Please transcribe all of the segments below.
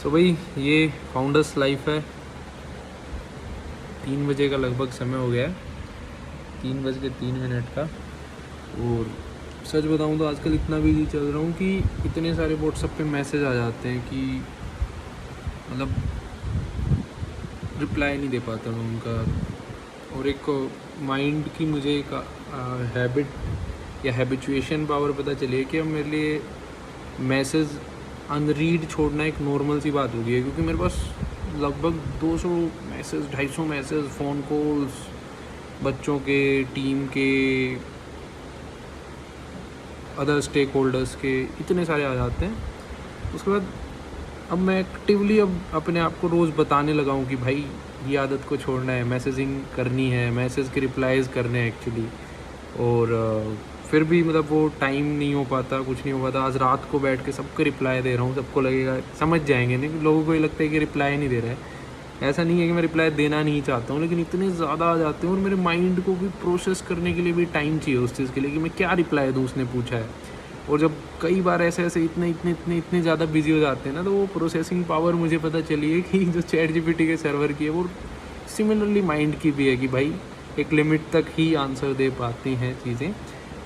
तो भाई ये फाउंडर्स लाइफ है। 3 बजे का लगभग समय हो गया है, 3:03 का। और सच बताऊं तो आजकल इतना बिजी चल रहा हूँ कि इतने सारे व्हाट्सएप पे मैसेज आ जाते हैं कि मतलब रिप्लाई नहीं दे पाता मैं उनका। और एक माइंड की मुझे एक हैबिट या हैबिचुएशन पावर पता चली है कि अब मेरे लिए मैसेज अनरीड छोड़ना एक नॉर्मल सी बात हो गई है, क्योंकि मेरे पास लगभग 200 मैसेज 250 मैसेज, फ़ोन कॉल्स, बच्चों के, टीम के, अदर स्टेक होल्डर्स के इतने सारे आ जाते हैं। उसके बाद अब मैं एक्टिवली अब अपने आप को रोज़ बताने लगा हूँ कि भाई ये आदत को छोड़ना है, मैसेजिंग करनी है, मैसेज के रिप्लाईज़ करने हैं एक्चुअली। और फिर भी मतलब वो टाइम नहीं हो पाता, कुछ नहीं हो पाता। आज रात को बैठ के सबको रिप्लाई दे रहा हूँ, सबको लगेगा, समझ जाएंगे नहीं, लोगों को ये लगता है कि रिप्लाई नहीं दे रहा है। ऐसा नहीं है कि मैं रिप्लाई देना नहीं चाहता हूँ, लेकिन इतने ज़्यादा आ जाते हैं और मेरे माइंड को भी प्रोसेस करने के लिए भी टाइम चाहिए उस चीज़ के लिए कि मैं क्या रिप्लाई दूँ, उसने पूछा है। और जब कई बार ऐसे ऐसे इतने इतने इतने इतने ज़्यादा बिजी हो जाते हैं ना, तो वो प्रोसेसिंग पावर मुझे पता चली है कि जो चैट जीपीटी के सर्वर की है वो सिमिलरली माइंड की भी है कि भाई एक लिमिट तक ही आंसर दे पाती हैं चीज़ें।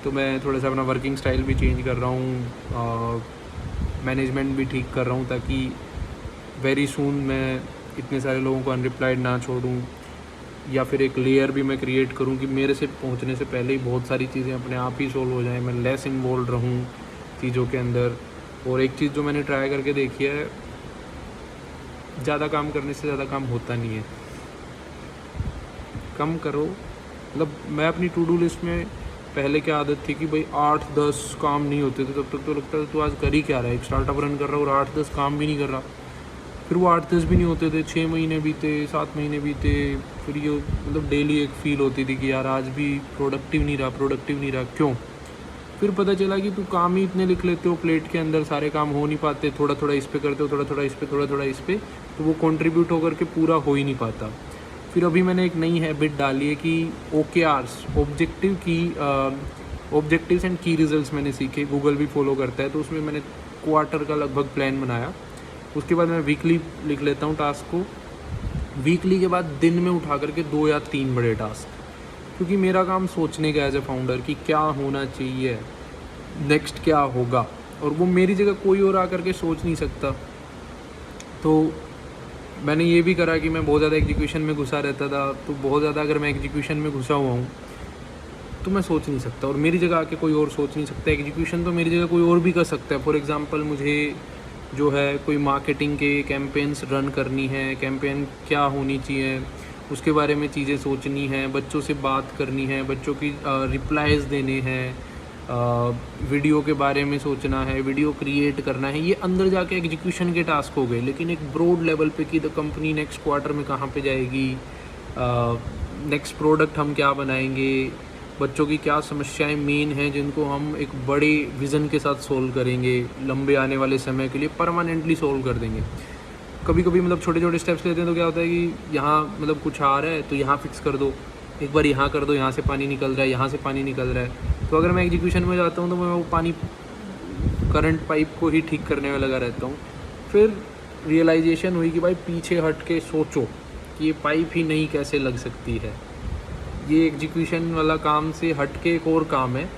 तो मैं थोड़ा सा अपना वर्किंग स्टाइल भी चेंज कर रहा हूँ, मैनेजमेंट भी ठीक कर रहा हूँ, ताकि वेरी सून मैं इतने सारे लोगों को अनरिप्लाइड ना छोड़ूँ, या फिर एक लेयर भी मैं क्रिएट करूँ कि मेरे से पहुँचने से पहले ही बहुत सारी चीज़ें अपने आप ही सोल्व हो जाएं, मैं लेस इन्वॉल्व रहूँ चीज़ों के अंदर। और एक चीज़ जो मैंने ट्राई करके देखी है, ज़्यादा काम करने से ज़्यादा काम होता नहीं है, कम करो। मतलब मैं अपनी टू डू लिस्ट में पहले क्या आदत थी कि भाई 8-10 काम नहीं होते थे, तब तक तो लगता था तू आज कर ही क्या रहा है, एक स्टार्टअप रन कर रहा है और 8-10 काम भी नहीं कर रहा। फिर वो 8-10 भी नहीं होते थे, 6 महीने बीते, 7 महीने बीते, फिर ये मतलब डेली एक फील होती थी कि यार आज भी प्रोडक्टिव नहीं रहा, क्यों? फिर पता चला कि तू काम ही इतने लिख लेते हो प्लेट के अंदर, सारे काम हो नहीं पाते, थोड़ा थोड़ा इस पे करते हो, थोड़ा थोड़ा इस पे, थोड़ा थोड़ा इस पे, तो वो कंट्रीब्यूट होकर के पूरा हो ही नहीं पाता। फिर अभी मैंने एक नई हैबिट डाली है कि OKRs, ऑब्जेक्टिव्स एंड की रिजल्ट्स मैंने सीखे, गूगल भी फॉलो करता है, तो उसमें मैंने क्वार्टर का लगभग प्लान बनाया। उसके बाद मैं वीकली लिख लेता हूँ टास्क को, वीकली के बाद दिन में उठा करके 2 या 3 बड़े टास्क, क्योंकि मेरा काम सोचने का एज ए फाउंडर कि क्या होना चाहिए, नेक्स्ट क्या होगा, और वो मेरी जगह कोई और आकर के सोच नहीं सकता। तो मैंने ये भी करा कि मैं बहुत ज़्यादा एग्जीक्यूशन में घुसा रहता था, तो बहुत ज़्यादा अगर मैं एग्जीक्यूशन में घुसा हुआ हूँ तो मैं सोच नहीं सकता, और मेरी जगह आके कोई और सोच नहीं सकता। एग्जीक्यूशन तो मेरी जगह कोई और भी कर सकता है। फॉर एग्ज़ाम्पल मुझे जो है कोई मार्केटिंग के कैंपेन्स रन करनी है, कैंपेन क्या होनी चाहिए उसके बारे में चीज़ें सोचनी है, बच्चों से बात करनी है, बच्चों की रिप्लाईज़ देने हैं, वीडियो के बारे में सोचना है, वीडियो क्रिएट करना है, ये अंदर जाके एग्जीक्यूशन के टास्क हो गए। लेकिन एक ब्रॉड लेवल पे कि द कंपनी नेक्स्ट क्वार्टर में कहाँ पे जाएगी, नेक्स्ट प्रोडक्ट हम क्या बनाएंगे, बच्चों की क्या समस्याएं मेन हैं जिनको हम एक बड़े विज़न के साथ सोल्व करेंगे, लंबे आने वाले समय के लिए परमानेंटली सोल्व कर देंगे। कभी कभी मतलब छोटे छोटे स्टेप्स लेते हैं तो क्या होता है कि यहाँ मतलब कुछ आ रहा है तो यहाँ फिक्स कर दो, एक बार यहाँ कर दो, यहाँ से पानी निकल रहा है, यहाँ से पानी निकल रहा है। तो अगर मैं एग्जीक्यूशन में जाता हूँ तो मैं वो पानी करंट पाइप को ही ठीक करने में लगा रहता हूँ। फिर रियलाइजेशन हुई कि भाई पीछे हट के सोचो कि ये पाइप ही नहीं कैसे लग सकती है, ये एग्जीक्यूशन वाला काम से हट के एक और काम है।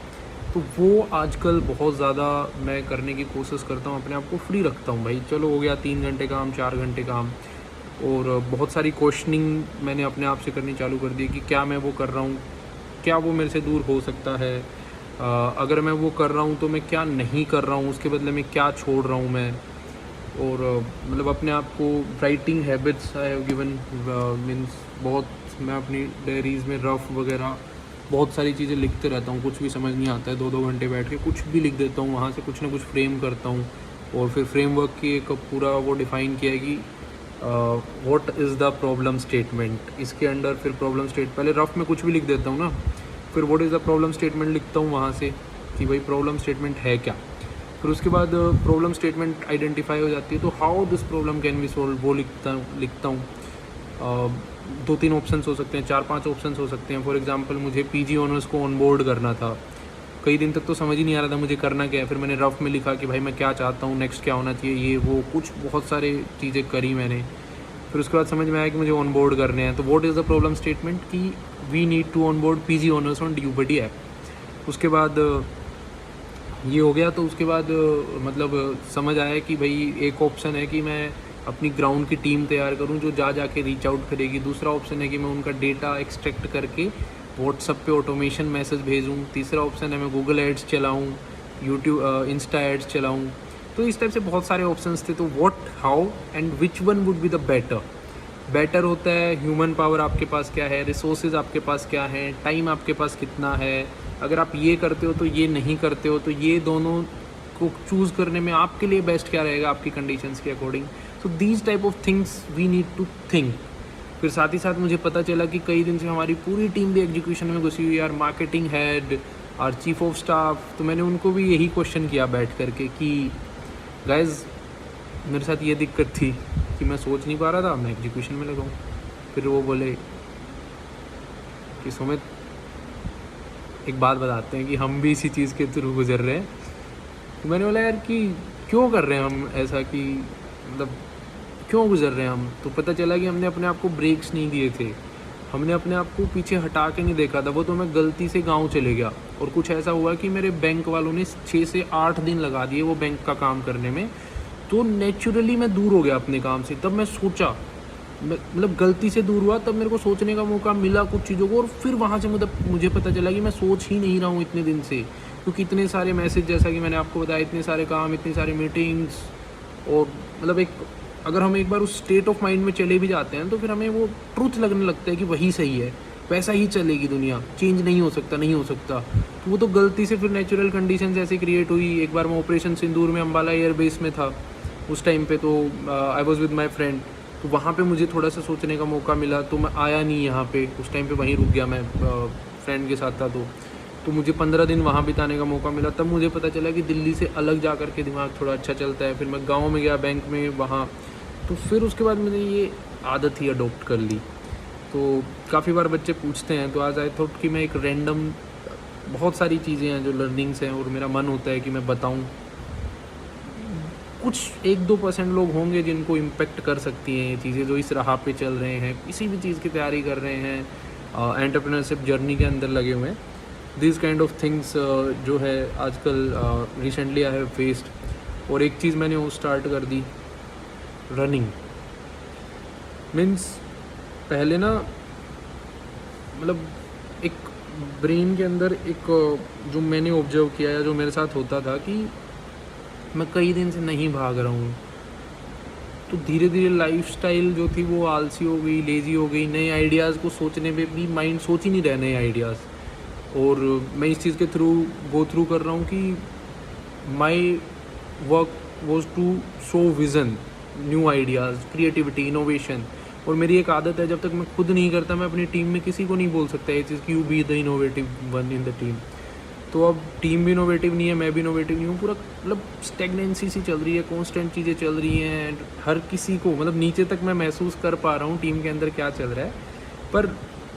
तो वो आजकल बहुत ज़्यादा मैं करने की कोशिश करता हूँ, अपने आप को फ्री रखता हूँ। भाई चलो हो गया 3 घंटे काम, 4 घंटे काम, और बहुत सारी क्वेश्चनिंग मैंने अपने आप से करनी चालू कर दी कि क्या मैं वो कर रहा हूँ, क्या वो मेरे से दूर हो सकता है, अगर मैं वो कर रहा हूँ तो मैं क्या नहीं कर रहा हूँ, उसके बदले में क्या छोड़ रहा हूँ मैं। और मतलब अपने आप को writing habits I have given, means बहुत मैं अपनी डायरीज़ में रफ वगैरह बहुत सारी चीज़ें लिखते रहता हूँ। कुछ भी समझ नहीं आता है 2-2 घंटे बैठ के कुछ भी लिख देता हूँ, वहाँ से कुछ ना कुछ फ्रेम करता हूँ। और फिर फ्रेमवर्क की एक पूरा वो डिफ़ाइन किया है कि what is the problem statement, इसके अंडर फिर प्रॉब्लम पहले रफ में कुछ भी लिख देता हूँ ना, फिर what is the problem statement लिखता हूँ वहाँ से कि भाई प्रॉब्लम स्टेटमेंट है क्या। फिर उसके बाद प्रॉब्लम स्टेटमेंट आइडेंटिफाई हो जाती है तो how this problem can be solve वो लिखता हूँ। 2-3 ऑप्शंस हो सकते हैं, 4-5 ऑप्शंस हो सकते हैं। फॉर एग्जांपल मुझे पीजी ऑनर्स को ऑनबोर्ड करना था, कई दिन तक तो समझ ही नहीं आ रहा था मुझे करना क्या है। फिर मैंने रफ में लिखा कि भाई मैं क्या चाहता हूँ, नेक्स्ट क्या होना चाहिए, ये वो कुछ बहुत सारे चीज़ें करी मैंने। फिर उसके बाद समझ में आया कि मुझे ऑन बोर्ड करने हैं। तो what is the problem statement कि we need to on board PG honours on DUBD app. उसके बाद ये हो गया। तो उसके बाद मतलब समझ आया कि भाई एक ऑप्शन है कि मैं अपनी ग्राउंड की टीम तैयार करूं जो जाके रीच आउट करेगी। दूसरा ऑप्शन है कि मैं उनका डेटा एक्सट्रैक्ट करके व्हाट्सअप पे ऑटोमेशन मैसेज भेजूं। तीसरा ऑप्शन है मैं गूगल एड्स चलाऊं, यूट्यूब इंस्टा एड्स चलाऊं। तो इस टाइप से बहुत सारे ऑप्शंस थे। तो what, how and which one would be the better होता है। ह्यूमन पावर आपके पास क्या है, रिसोर्सेज आपके पास क्या है, टाइम आपके पास कितना है। अगर आप ये करते हो तो ये नहीं करते हो, तो ये दोनों को चूज़ करने में आपके लिए बेस्ट क्या रहेगा आपकी कंडीशंस के according. So these type of things we need to think. फिर साथ ही साथ मुझे पता चला कि कई दिन से हमारी पूरी टीम भी एग्जीक्यूशन में घुसी हुई है, यार मार्केटिंग हेड और चीफ ऑफ स्टाफ। तो मैंने उनको भी यही क्वेश्चन किया बैठ करके कि गाइज मेरे साथ ये दिक्कत थी कि मैं सोच नहीं पा रहा था, मैं एग्जीक्यूशन में लगा हूँ। फिर वो बोले कि सुमित एक बात बताते हैं कि हम भी इसी चीज़ के थ्रू गुजर रहे हैं। तो मैंने बोला यार कि क्यों कर रहे हैं हम ऐसा, कि मतलब क्यों गुजर रहे हैं हम। तो पता चला कि हमने अपने आप को ब्रेक्स नहीं दिए थे, हमने अपने आप को पीछे हटा के नहीं देखा था। वो तो मैं गलती से गांव चले गया और कुछ ऐसा हुआ कि मेरे बैंक वालों ने 6 से 8 दिन लगा दिए वो बैंक का काम करने में। तो नेचुरली मैं दूर हो गया अपने काम से। तब मैं सोचा, मतलब गलती से दूर हुआ, तब मेरे को सोचने का मौका मिला कुछ चीज़ों को। और फिर वहाँ से मुझे पता चला कि मैं सोच ही नहीं रहा हूँ इतने दिन से, क्योंकि इतने सारे मैसेज, जैसा कि मैंने आपको बताया, इतने सारे काम, इतनी सारी मीटिंग्स। और मतलब अगर हम एक बार उस स्टेट ऑफ माइंड में चले भी जाते हैं तो फिर हमें वो ट्रूथ लगने लगता है कि वही सही है, वैसा ही चलेगी दुनिया, चेंज नहीं हो सकता। तो वो तो गलती से फिर नेचुरल कंडीशंस ऐसे क्रिएट हुई। एक बार मैं ऑपरेशन सिंदूर में अम्बाला एयरबेस में था उस टाइम पे। तो I was with my friend. तो वहाँ पे मुझे थोड़ा सा सोचने का मौका मिला, तो मैं आया नहीं यहाँ पे। उस टाइम पे वहीं रुक गया, मैं फ्रेंड के साथ था। तो मुझे 15 दिन वहाँ बिताने का मौका मिला। तब मुझे पता चला कि दिल्ली से अलग जा कर के दिमाग थोड़ा अच्छा चलता है। फिर मैं गाँव में गया, बैंक में वहाँ। तो फिर उसके बाद मैंने ये आदत ही अडोप्ट कर ली। तो काफ़ी बार बच्चे पूछते हैं, तो आज आई थॉट कि मैं एक रैंडम, बहुत सारी चीज़ें हैं जो लर्निंग्स हैं और मेरा मन होता है कि मैं बताऊँ। कुछ 1-2% लोग होंगे जिनको इम्पेक्ट कर सकती हैं ये चीज़ें, जो इस राह पे चल रहे हैं, किसी भी चीज़ की तैयारी कर रहे हैं, एंटरप्रेन्योरशिप जर्नी के अंदर लगे हुए हैं। दिस काइंड ऑफ थिंग्स जो है आजकल रिसेंटली आई हैव फेस्ड। और एक चीज़ मैंने वो स्टार्ट कर दी, रनिंग। मीन्स पहले ना, मतलब एक ब्रेन के अंदर एक जो मैंने ऑब्जर्व किया या जो मेरे साथ होता था कि मैं कई दिन से नहीं भाग रहा हूँ, तो धीरे धीरे लाइफस्टाइल जो थी वो आलसी हो गई, लेज़ी हो गई। नए आइडियाज़ को सोचने पे भी माइंड सोच ही नहीं रहा नए आइडियाज़। और मैं इस चीज़ के गो थ्रू कर रहा हूँ कि my work was to show vision, new ideas, creativity, innovation. और मेरी एक आदत है, जब तक मैं खुद नहीं करता, मैं अपनी टीम में किसी को नहीं बोल सकता ये चीज़ कि you be the innovative one in the team. तो अब टीम भी इनोवेटिव नहीं है, मैं भी इनोवेटिव नहीं हूँ। पूरा मतलब स्टेगनेंसी सी चल रही है, कॉन्स्टेंट चीज़ें चल रही हैं। एंड हर किसी को, मतलब नीचे तक मैं महसूस कर पा रहा हूँ टीम के अंदर क्या चल रहा है। पर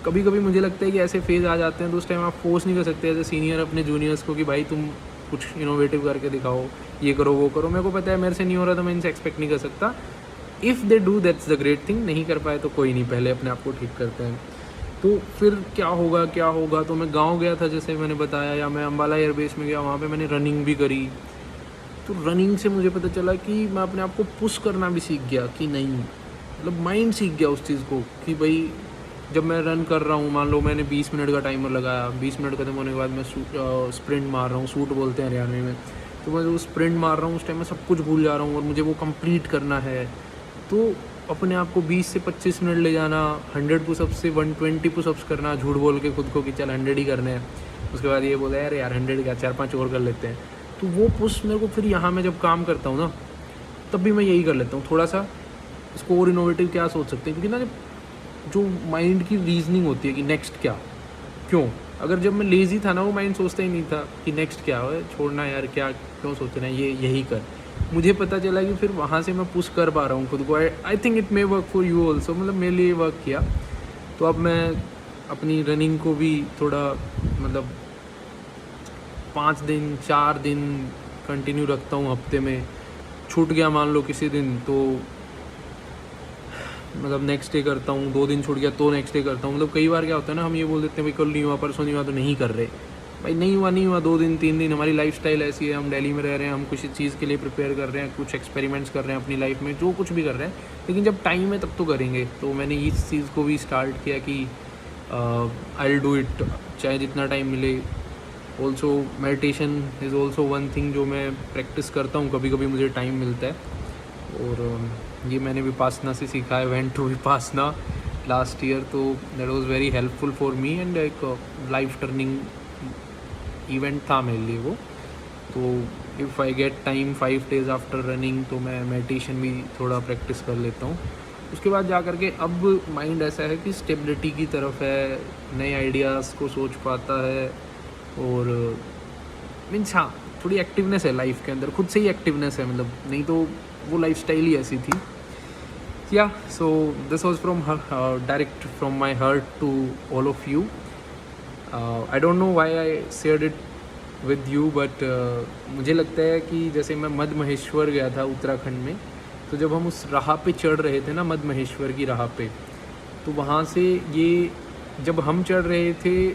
कभी कभी मुझे लगता है कि ऐसे फेज़ आ जाते हैं तो उस टाइम आप फोर्स नहीं कर सकते एज ए सीनियर अपने जूनियर्स को कि भाई तुम कुछ इनोवेटिव करके दिखाओ, ये करो वो करो। मेरे को पता है मेरे से नहीं हो रहा, तो मैं इनसे एक्सपेक्ट नहीं कर सकता। If they do that's the great thing. नहीं कर पाए तो कोई नहीं, पहले अपने आप को ठीक करते हैं। तो फिर क्या होगा। तो मैं गांव गया था, जैसे मैंने बताया, या मैं अम्बाला एयरबेस में गया, वहाँ पे मैंने रनिंग भी करी। तो रनिंग से मुझे पता चला कि मैं अपने आप को पुश करना भी सीख गया कि नहीं, मतलब माइंड सीख गया उस चीज़ को कि भाई जब मैं रन कर रहा हूँ, मान लो मैंने 20 मिनट का टाइमर लगाया, 20 मिनट खत्म होने के बाद मैं स्प्रिंट मार रहा हूँ, सूट बोलते हैं हरियाणवी में। तो मैं जो स्प्रिंट मार रहा हूँ उस टाइम मैं सब कुछ भूल जा रहा हूँ और मुझे वो कंप्लीट करना है। तो अपने आप को 20 से 25 मिनट ले जाना, 100 पुशअप्स से 120 पुशअप्स करना, झूठ बोल के खुद को कि चल 100 ही करने हैं। उसके बाद ये बोला यार 100 क्या, 4-5 और कर लेते हैं। तो वो पुश मेरे को फिर यहाँ मैं जब काम करता हूँ ना, तब भी मैं यही कर लेता हूँ, थोड़ा सा इसको और इनोवेटिव क्या सोच सकते हैं। क्योंकि ना जो माइंड की रीजनिंग होती है कि नेक्स्ट क्या, क्यों, अगर जब मैं लेज़ी था ना, वो माइंड सोचता ही नहीं था कि नेक्स्ट क्या है, छोड़ना यार, क्या क्यों सोचना है, ये यही कर। मुझे पता चला कि फिर वहाँ से मैं पुश कर पा रहा हूँ खुद को। I think it may work for you also, मतलब मेरे लिए वर्क किया। तो अब मैं अपनी रनिंग को भी थोड़ा मतलब 5 दिन 4 दिन कंटिन्यू रखता हूँ हफ्ते में, छूट गया मान लो किसी दिन तो मतलब नेक्स्ट डे करता हूँ, 2 दिन छूट गया तो नेक्स्ट डे करता हूँ। मतलब कई बार क्या होता है ना, हम ये बोल देते हैं भाई कल नहीं हुआ परसों नहीं हुआ तो नहीं कर रहे। भाई नहीं हुआ 2 दिन 3 दिन, हमारी लाइफस्टाइल ऐसी है, हम दिल्ली में रह रहे हैं, हम किसी चीज़ के लिए प्रिपेयर कर रहे हैं, कुछ एक्सपेरिमेंट्स कर रहे हैं अपनी लाइफ में, जो कुछ भी कर रहे हैं, लेकिन जब टाइम है तब तो करेंगे। तो मैंने इस चीज़ को भी स्टार्ट किया कि आई विल डू इट चाहे जितना टाइम मिले। Also meditation is also one thing जो मैं प्रैक्टिस करता हूँ, कभी कभी मुझे टाइम मिलता है। और ये मैंने विपासना से सीखा है, went to Vipassana last year, तो that was very helpful for me and एक लाइफ टर्निंग इवेंट था मेरे लिए वो। तो if I get time 5 days after running तो मैं मेडिटेशन भी थोड़ा प्रैक्टिस कर लेता हूँ। उसके बाद जा कर के अब माइंड ऐसा है कि स्टेबिलिटी की तरफ है, नए आइडियाज़ को सोच पाता है, और मीन्स हाँ थोड़ी एक्टिवनेस है लाइफ के अंदर, खुद से ही एक्टिवनेस है, मतलब नहीं तो वो लाइफस्टाइल ही ऐसी थी। या so this was from direct from my heart to all of you. I don't know why I shared it with you, but मुझे लगता है कि जैसे मैं मद महेश्वर गया था उत्तराखंड में, तो जब हम उस राह पे चढ़ रहे थे ना, मद महेश्वर की राह पे, तो वहाँ से ये जब हम चढ़ रहे थे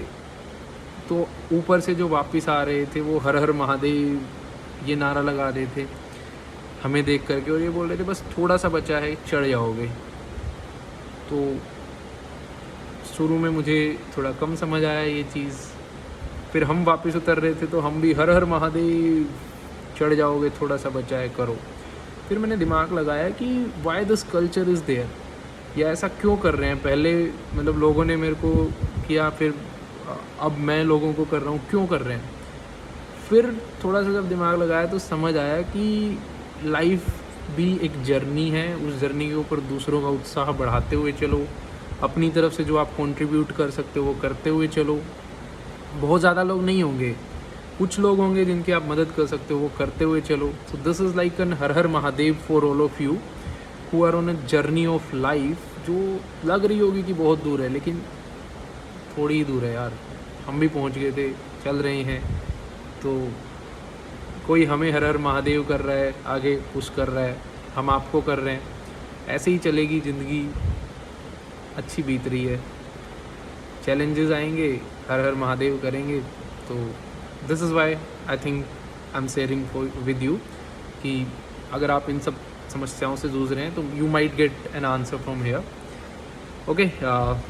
तो ऊपर से जो वापस आ रहे थे वो हर हर महादेव ये नारा लगा रहे थे हमें देख करके, और ये बोल रहे थे बस थोड़ा सा बचा है चढ़ जाओगे। तो शुरू में मुझे थोड़ा कम समझ आया ये चीज़, फिर हम वापस उतर रहे थे तो हम भी हर हर महादेव चढ़ जाओगे थोड़ा सा बचा है करो। फिर मैंने दिमाग लगाया कि why this culture is there, या ऐसा क्यों कर रहे हैं। पहले मतलब लोगों ने मेरे को किया, फिर अब मैं लोगों को कर रहा हूँ, क्यों कर रहे हैं। फिर थोड़ा सा जब दिमाग लगाया तो समझ आया कि लाइफ भी एक जर्नी है, उस जर्नी के ऊपर दूसरों का उत्साह बढ़ाते हुए चलो, अपनी तरफ से जो आप कंट्रीब्यूट कर सकते हो वो करते हुए चलो। बहुत ज़्यादा लोग नहीं होंगे, कुछ लोग होंगे जिनकी आप मदद कर सकते हो, वो करते हुए चलो। So this is like an Har Har Mahadev for all of you who are on a journey of life, जो लग रही होगी कि बहुत दूर है, लेकिन थोड़ी ही दूर है यार। हम भी पहुंच गए थे, चल रहे हैं, तो कोई हमें हर हर महादेव कर रहा है, आगे पुश कर रहा है, हम आपको कर रहे हैं। ऐसे ही चलेगी ज़िंदगी, अच्छी बीत रही है। चैलेंजेस आएंगे, हर हर महादेव करेंगे। तो this is why I think I am sharing with you कि अगर आप इन सब समस्याओं से जूझ रहे हैं तो you might get an answer from here. Okay,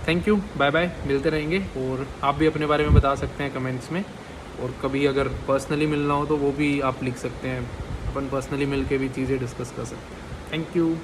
thank you, bye bye, मिलते रहेंगे। और आप भी अपने बारे में बता सकते हैं कमेंट्स में, और कभी अगर पर्सनली मिलना हो तो वो भी आप लिख सकते हैं, अपन पर्सनली मिल के भी चीज़ें डिस्कस कर सकते हैं। Thank you.